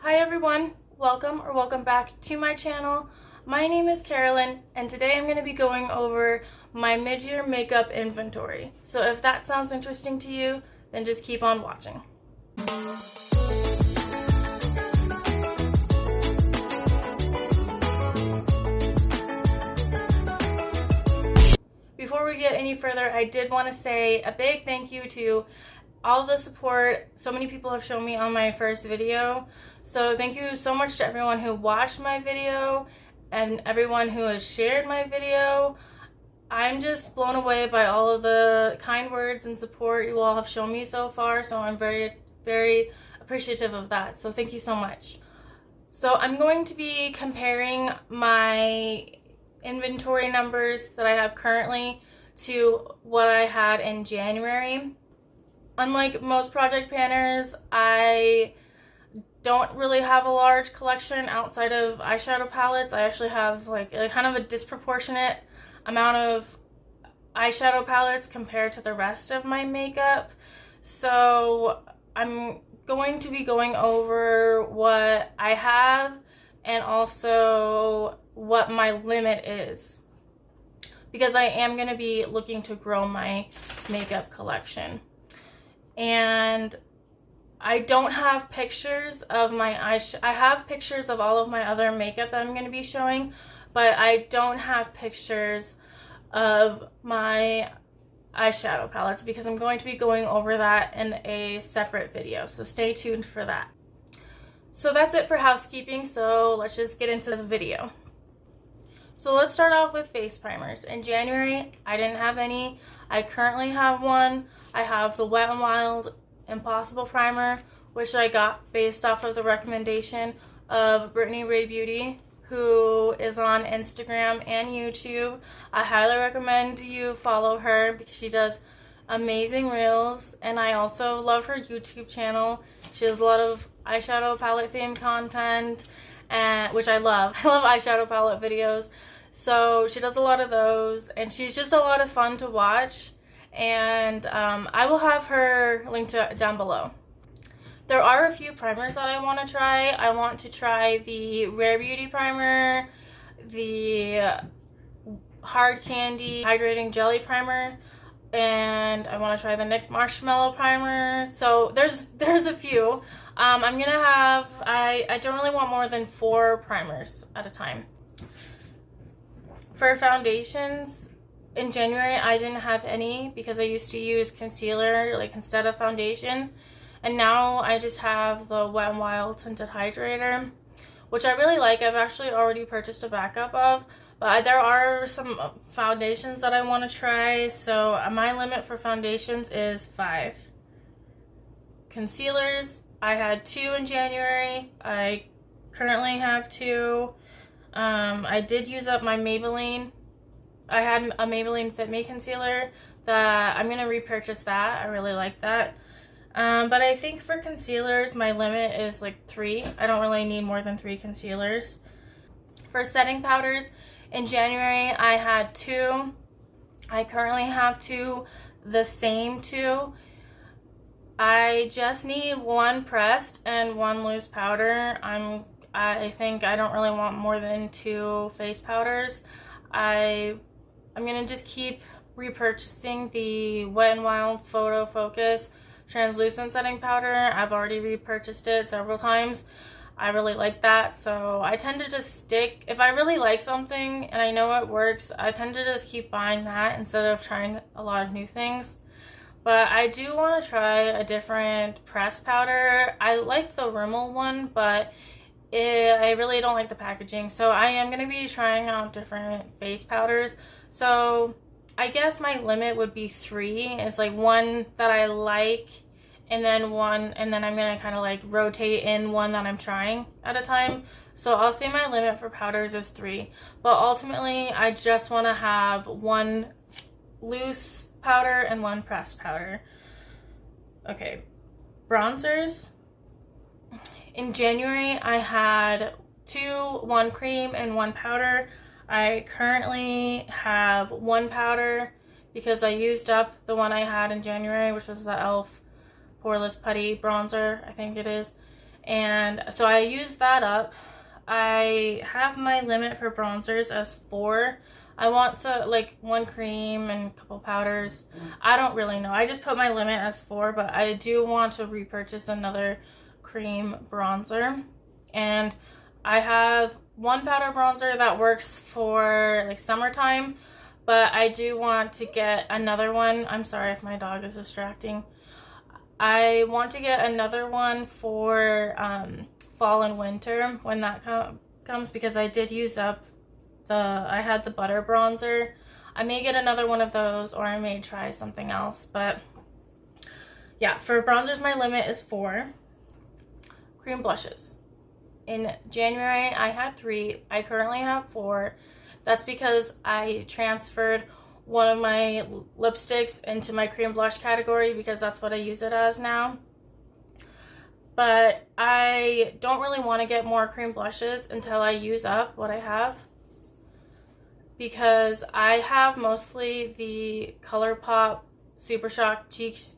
Hi everyone, welcome back to my channel. My name is Carolyn and today I'm going to be going over my mid-year makeup inventory. So if that sounds interesting to you, then just keep on watching. Before we get any further, I did want to say a big thank you to all the support so many people have shown me on my first video. So thank you so much to everyone who watched my video and everyone who has shared my video. I'm just blown away by all of the kind words and support you all have shown me so far, so I'm very, very appreciative of that. So thank you so much. So I'm going to be comparing my inventory numbers that I have currently to what I had in January. Unlike most project planners, I don't really have a large collection outside of eyeshadow palettes. I actually have like a kind of a disproportionate amount of eyeshadow palettes compared to the rest of my makeup. So I'm going to be going over what I have and also what my limit is, because I am going to be looking to grow my makeup collection. And I don't have pictures of my eyeshadow. I have pictures of all of my other makeup that I'm going to be showing, but I don't have pictures of my eyeshadow palettes because I'm going to be going over that in a separate video. So stay tuned for that. So that's it for housekeeping. So let's just get into the video. So let's start off with face primers. In January, I didn't have any. I currently have one. I have the Wet n Wild Impossible Primer, which I got based off of the recommendation of Brittany Ray Beauty, who is on Instagram and YouTube. I highly recommend you follow her because she does amazing reels, and I also love her YouTube channel. She has a lot of eyeshadow palette themed content, which I love. I love eyeshadow palette videos. So she does a lot of those, and she's just a lot of fun to watch. And I will have her linked down below. There are a few primers that I want to try. I want to try the Rare Beauty primer, the Hard Candy Hydrating Jelly primer, and I want to try the NYX Marshmallow primer. So there's a few. I'm gonna have, I don't really want more than 4 primers at a time. For foundations, in January I didn't have any because I used to use concealer like instead of foundation, and now I just have the Wet n Wild Tinted Hydrator, which I really like. I've actually already purchased a backup of, but there are some foundations that I want to try. So my limit for foundations is 5. Concealers, I had 2 in January. I currently have 2. I did use up my Maybelline. I had a Maybelline Fit Me concealer that I'm going to repurchase that. I really like that. But I think for concealers, my limit is like 3. I don't really need more than 3 concealers. For setting powders, in January I had 2. I currently have 2, the same 2. I just need 1 pressed and 1 loose powder. I think I don't really want more than 2 face powders. I'm gonna just keep repurchasing the Wet n Wild Photo Focus translucent setting powder. I've already repurchased it several times. I really like that, so I tend to just stick. If I really like something and I know it works, I tend to just keep buying that instead of trying a lot of new things. But I do want to try a different pressed powder. I like the Rimmel one, but I really don't like the packaging. So I am going to be trying out different face powders. So I guess my limit would be 3. It's like 1 that I like, and then 1, and then I'm going to kind of like rotate in 1 that I'm trying at a time. So I'll say my limit for powders is 3. But ultimately, I just want to have 1 loose powder and 1 pressed powder. Okay, bronzers. In January, I had 2, 1 cream and 1 powder. I currently have 1 powder because I used up the one I had in January, which was the e.l.f. Poreless Putty Bronzer, I think it is. And so I used that up. I have my limit for bronzers as 4. I want to, like, 1 cream and a couple powders. I don't really know. I just put my limit as 4, but I do want to repurchase another cream bronzer. And I have 1 powder bronzer that works for, like, summertime, but I do want to get another one. I'm sorry if my dog is distracting. I want to get another one for fall and winter when that comes, because I did use up I had the butter bronzer. I may get another one of those, or I may try something else. But yeah, for bronzers my limit is 4. Cream blushes. In January I had 3. I currently have 4. That's because I transferred one of my lipsticks into my cream blush category, because that's what I use it as now. But I don't really want to get more cream blushes until I use up what I have, because I have mostly the ColourPop Super Shock Cheeks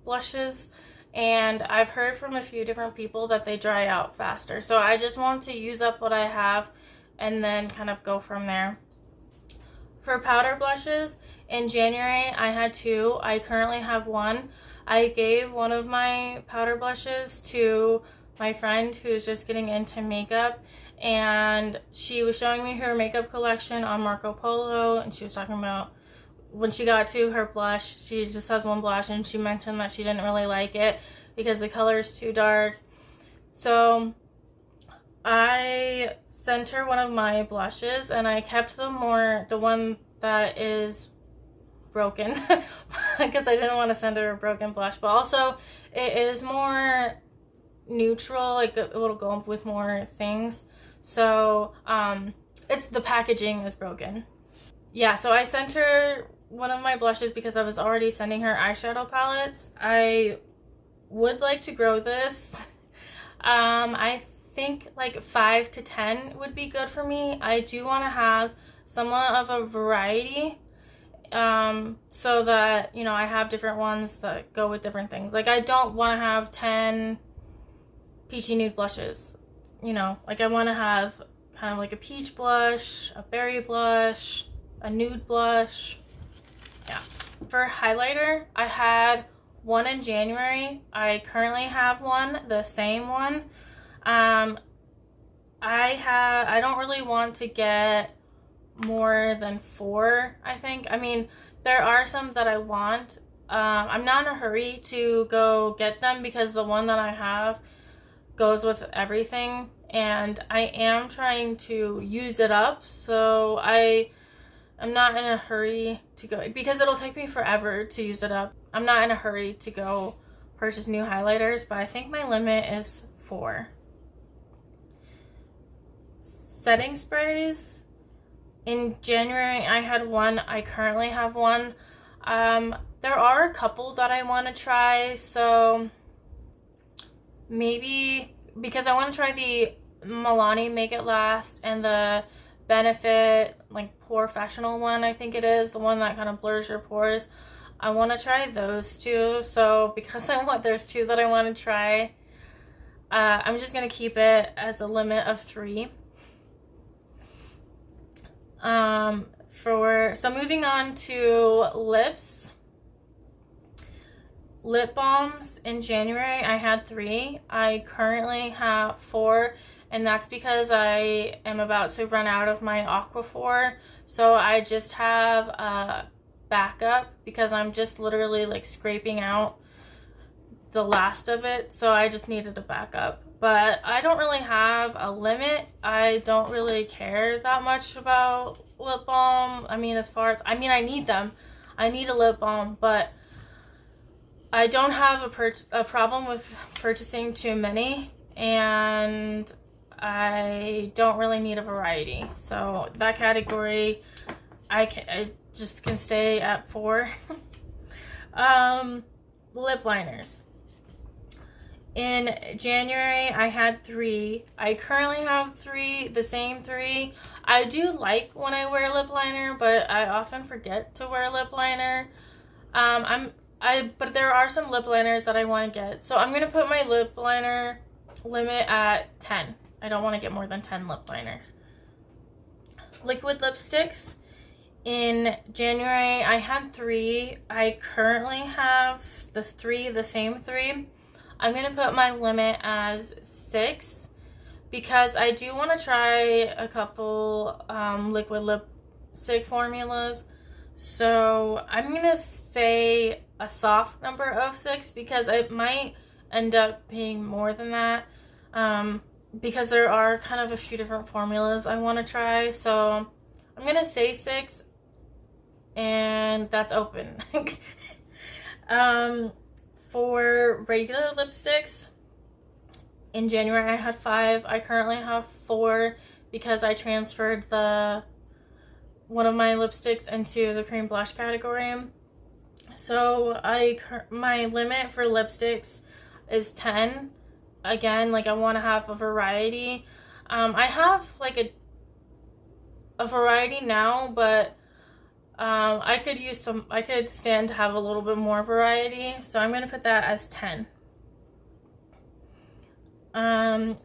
blushes, and I've heard from a few different people that they dry out faster. So I just want to use up what I have and then kind of go from there. For powder blushes, in January I had 2. I currently have 1. I gave one of my powder blushes to my friend who's just getting into makeup, and she was showing me her makeup collection on Marco Polo, and she was talking about when she got to her blush, she just has 1 blush, and she mentioned that she didn't really like it because the color is too dark. So I sent her one of my blushes, and I kept the one that is broken because I didn't want to send her a broken blush, but also it is more neutral, like it'll go with more things. So it's the packaging is broken. Yeah, so I sent her one of my blushes because I was already sending her eyeshadow palettes. I would like to grow this. I think like 5 to 10 would be good for me. I do want to have somewhat of a variety, so that, you know, I have different ones that go with different things. Like, I don't want to have 10 peachy nude blushes, you know, like I want to have kind of like a peach blush, a berry blush, a nude blush. Yeah. For highlighter, I had 1 in January. I currently have 1, the same one. I don't really want to get more than 4, I think. I mean, there are some that I want. I'm not in a hurry to go get them because the one that I have goes with everything, and I am trying to use it up, so I'm not in a hurry to go, because it'll take me forever to use it up. I'm not in a hurry to go purchase new highlighters, but I think my limit is 4. Setting sprays. In January I had 1. I currently have 1. There are a couple that I want to try, so maybe, because I want to try the Milani Make It Last and the Benefit like Professional one, I think it is, the one that kind of blurs your pores. I want to try those 2, so because there's 2 that I want to try, I'm just going to keep it as a limit of 3. So moving on to lips. Lip balms. In January I had 3. I currently have 4, and that's because I am about to run out of my Aquaphor, so I just have a backup because I'm just literally like scraping out the last of it, so I just needed a backup. But I don't really have a limit. I don't really care that much about lip balm. I mean, I need them. I need a lip balm, but I don't have a problem with purchasing too many, and I don't really need a variety. So that category, I just can stay at 4. Lip liners. In January, I had 3. I currently have 3, the same 3. I do like when I wear lip liner, but I often forget to wear lip liner. But there are some lip liners that I want to get. So I'm going to put my lip liner limit at 10. I don't want to get more than 10 lip liners. Liquid lipsticks. In January, I had 3. I currently have the same 3. I'm going to put my limit as 6 because I do want to try a couple liquid lipstick formulas. So I'm going to say a soft number of 6 because it might end up being more than that. Because there are kind of a few different formulas I want to try. So I'm going to say 6, and that's open. For regular lipsticks, in January I had 5. I currently have 4 because I transferred one of my lipsticks into the cream blush category. So my limit for lipsticks is 10. Again, like I want to have a variety. I have like a variety now, but I could stand to have a little bit more variety. So I'm going to put that as 10.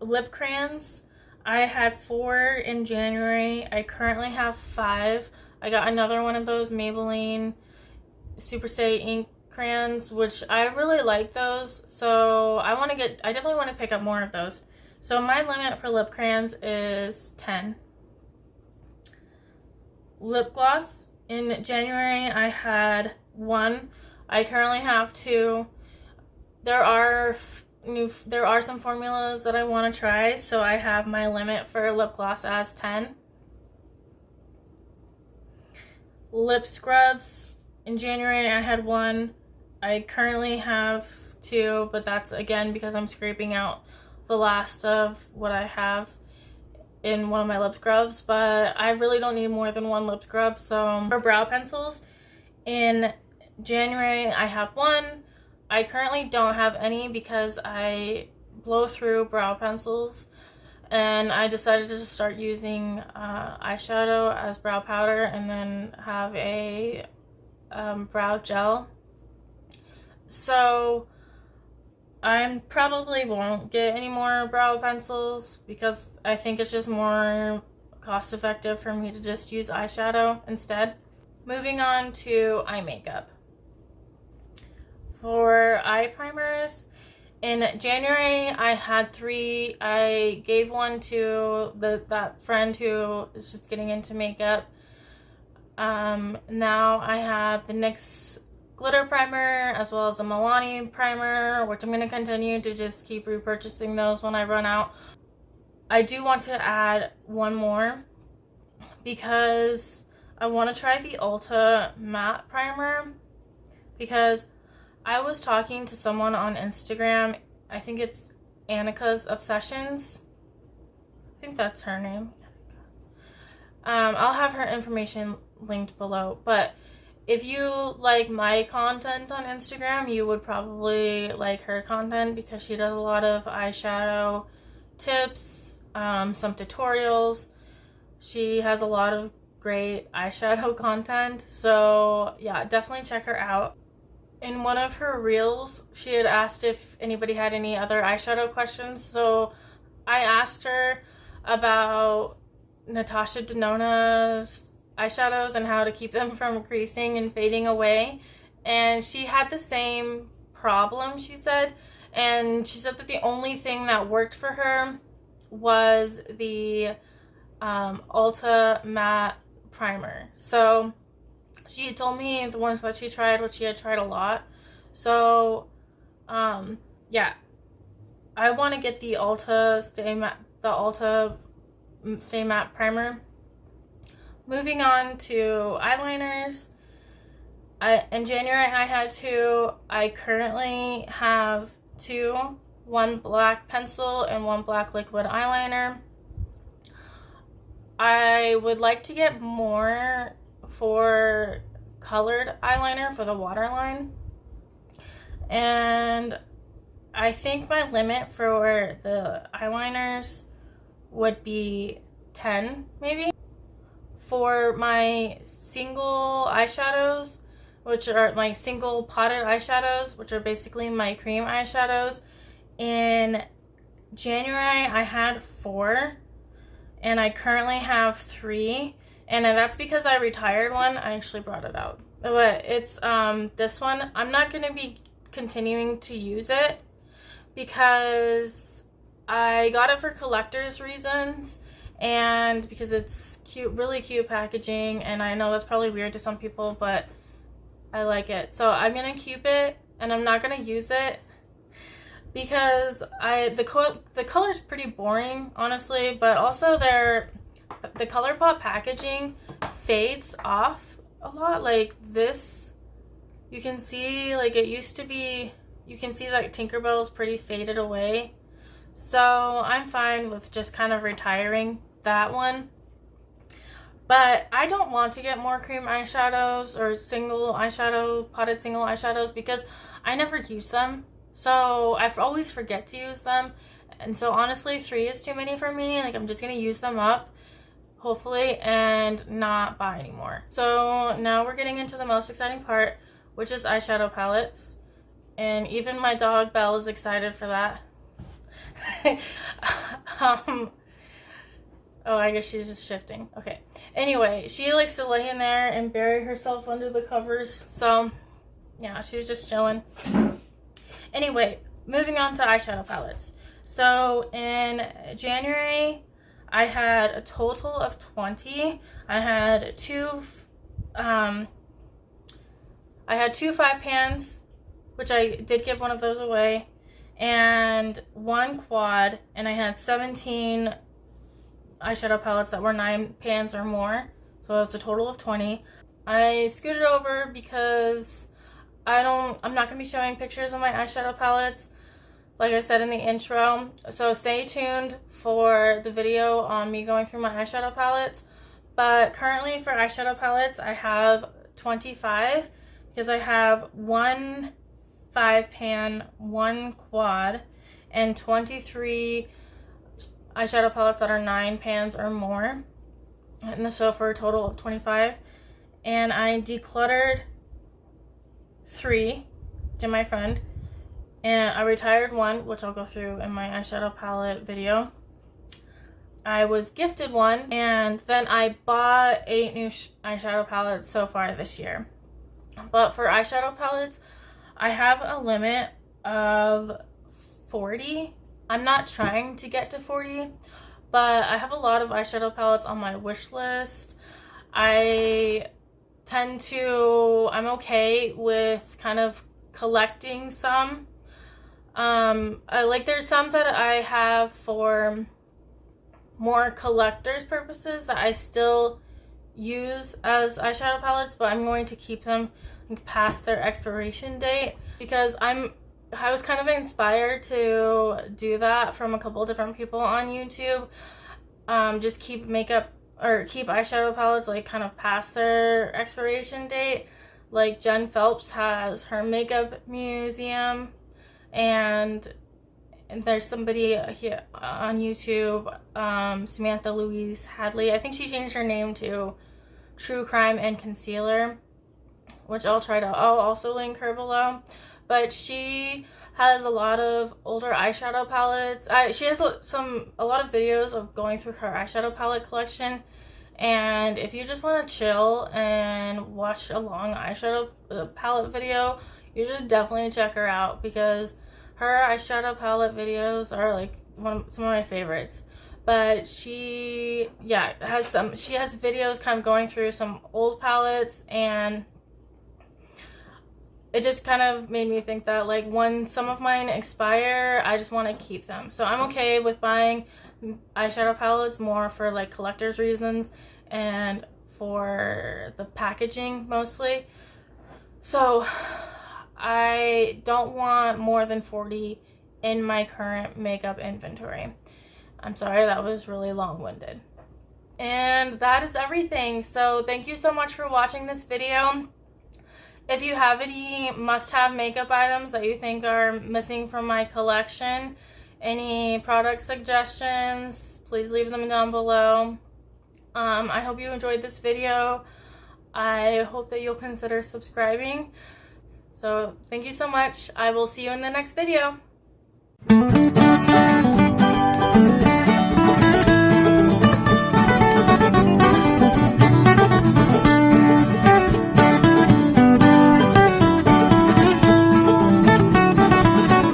Lip crayons. I had 4 in January. I currently have 5. I got another one of those Maybelline Super Stay ink crayons, which I really like those. So I definitely want to pick up more of those. So my limit for lip crayons is 10. Lip gloss. In January, I had 1. I currently have 2. There are some formulas that I want to try, so I have my limit for lip gloss as 10. Lip scrubs. In January, I had 1. I currently have 2, but that's again because I'm scraping out the last of what I have in one of my lip scrubs, but I really don't need more than 1 lip scrub. So for brow pencils, in January I have 1. I currently don't have any because I blow through brow pencils, and I decided to just start using eyeshadow as brow powder and then have a brow gel. So I probably won't get any more brow pencils because I think it's just more cost effective for me to just use eyeshadow instead. Moving on to eye makeup. For eye primers, in January I had 3. I gave one to that friend who is just getting into makeup. Now I have the NYX glitter primer as well as the Milani primer, which I'm going to continue to just keep repurchasing those when I run out. I do want to add one more because I want to try the Ulta matte primer, because I was talking to someone on Instagram. I think it's Annika's Obsessions. I think that's her name. I'll have her information linked below, but if you like my content on Instagram, you would probably like her content because she does a lot of eyeshadow tips, some tutorials. She has a lot of great eyeshadow content. So yeah, definitely check her out. In one of her reels, she had asked if anybody had any other eyeshadow questions. So I asked her about Natasha Denona's eyeshadows and how to keep them from creasing and fading away, and she had the same problem, she said, and she said that the only thing that worked for her was the Ulta matte primer. So she had told me the ones that she tried, which she had tried a lot. So yeah, I want to get the Ulta Stay Matte primer. Moving on to eyeliners. In January I had 2. I currently have 2. 1 black pencil and 1 black liquid eyeliner. I would like to get more for colored eyeliner for the waterline. And I think my limit for the eyeliners would be 10 maybe. For my single eyeshadows, which are my single potted eyeshadows, which are basically my cream eyeshadows, in January I had 4, and I currently have 3, and that's because I retired one. I actually brought it out, but it's this one. I'm not going to be continuing to use it because I got it for collector's reasons and because it's cute, really cute packaging, and I know that's probably weird to some people, but I like it. So I'm going to keep it, and I'm not going to use it because the color's pretty boring, honestly, but also the ColourPop packaging fades off a lot. Like this, you can see, like, it used to be, you can see that Tinkerbell is pretty faded away. So I'm fine with just kind of retiring that one. But I don't want to get more cream eyeshadows or potted single eyeshadows because I never use them. So I always forget to use them. And so honestly, 3 is too many for me. Like, I'm just going to use them up, hopefully, and not buy anymore. So now we're getting into the most exciting part, which is eyeshadow palettes. And even my dog Belle is excited for that. Oh, I guess she's just shifting. Okay. Anyway, she likes to lay in there and bury herself under the covers. So, yeah, she's just chilling. Anyway, moving on to eyeshadow palettes. So, in January, I had a total of 20. I had two 5 pans, which I did give one of those away, and 1 quad, and I had 17 eyeshadow palettes that were 9 pans or more, so it's a total of 20. I scooted over because I'm not going to be showing pictures of my eyeshadow palettes, like I said in the intro, so stay tuned for the video on me going through my eyeshadow palettes. But currently for eyeshadow palettes, I have 25 because I have 1 5 pan, 1 quad, and 23 eyeshadow palettes that are 9 pans or more, and so for a total of 25. And I decluttered 3 to my friend, and I retired 1, which I'll go through in my eyeshadow palette video. I was gifted 1, and then I bought 8 new eyeshadow palettes so far this year. But for eyeshadow palettes, I have a limit of 40. I'm not trying to get to 40, but I have a lot of eyeshadow palettes on my wish list. I'm okay with kind of collecting some. There's some that I have for more collector's purposes that I still use as eyeshadow palettes, but I'm going to keep them past their expiration date because I was kind of inspired to do that from a couple different people on YouTube. Just keep eyeshadow palettes like kind of past their expiration date. Like Jen Phelps has her makeup museum, and there's somebody here on YouTube, Samantha Louise Hadley. I think she changed her name to True Crime and Concealer, which I'll also link her below. But she has a lot of older eyeshadow palettes. She has a lot of videos of going through her eyeshadow palette collection. And if you just want to chill and watch a long eyeshadow palette video, you should definitely check her out because her eyeshadow palette videos are like some of my favorites. But she has videos kind of going through some old palettes, and it just kind of made me think that like when some of mine expire, I just want to keep them. So I'm okay with buying eyeshadow palettes more for like collector's reasons and for the packaging mostly. So I don't want more than 40 in my current makeup inventory. I'm sorry, that was really long-winded. And that is everything. So thank you so much for watching this video. If you have any must-have makeup items that you think are missing from my collection, any product suggestions, please leave them down below. I hope you enjoyed this video. I hope that you'll consider subscribing. So thank you so much. I will see you in the next video.